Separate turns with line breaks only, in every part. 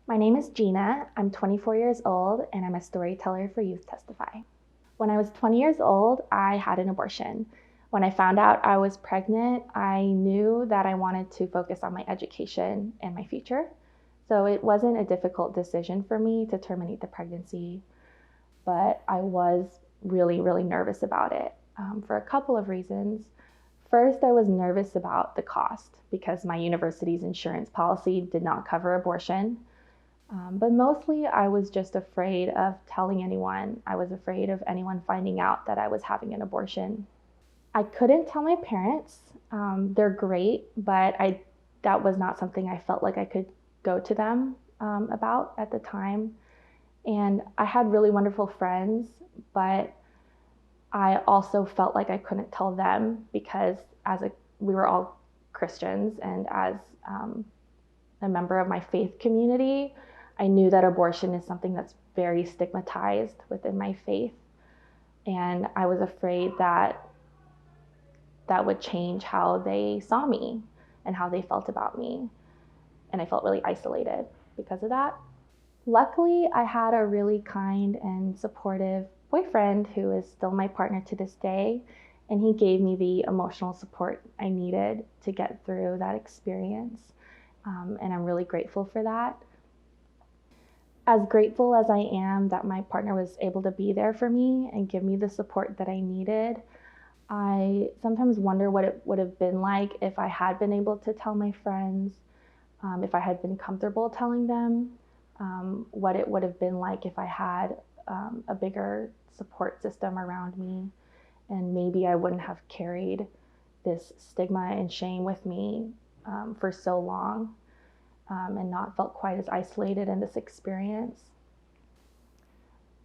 My name is Jeana. I'm 24 years old and I'm a storyteller for Youth Testify. When I was 20 years old, I had an abortion. When I found out I was pregnant, I knew that I wanted to focus on my education and my future. So it wasn't a difficult decision for me to terminate the pregnancy, but I was really nervous about it for a couple of reasons. First, I was nervous about the cost because my university's insurance policy did not cover abortion. But mostly, I was just afraid of telling anyone. I was afraid of anyone finding out that I was having an abortion. I couldn't tell my parents. They're great, but that was not something I felt like I could go to them about at the time. And I had really wonderful friends, but I also felt like I couldn't tell them because we were all Christians, and as a member of my faith community, I knew that abortion is something that's very stigmatized within my faith. And I was afraid that that would change how they saw me and how they felt about me. And I felt really isolated because of that. Luckily, I had a really kind and supportive boyfriend who is still my partner to this day. And he gave me the emotional support I needed to get through that experience. And I'm really grateful for that. As grateful as I am that my partner was able to be there for me and give me the support that I needed, I sometimes wonder what it would have been like if I had been able to tell my friends, if I had been comfortable telling them, what it would have been like if I had a bigger support system around me. And maybe I wouldn't have carried this stigma and shame with me for so long. And not felt quite as isolated in this experience.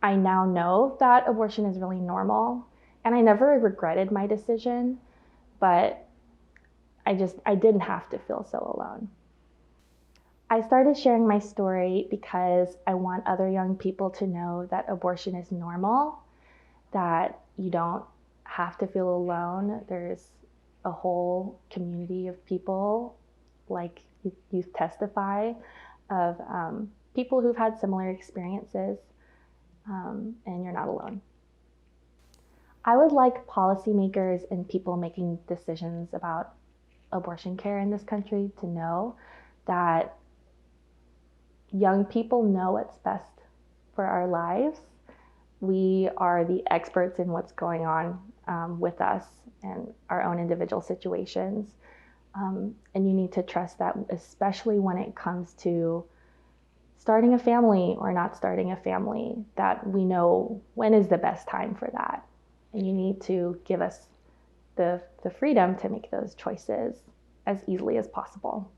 I now know that abortion is really normal, and I never regretted my decision, but I didn't have to feel so alone. I started sharing my story because I want other young people to know that abortion is normal, that you don't have to feel alone. There's a whole community of people like Youth Testify, of people who've had similar experiences, and you're not alone. I would like policymakers and people making decisions about abortion care in this country to know that young people know what's best for our lives. We are the experts in what's going on with us and our own individual situations. And you need to trust that, especially when it comes to starting a family or not starting a family, that we know when is the best time for that. And you need to give us the freedom to make those choices as easily as possible.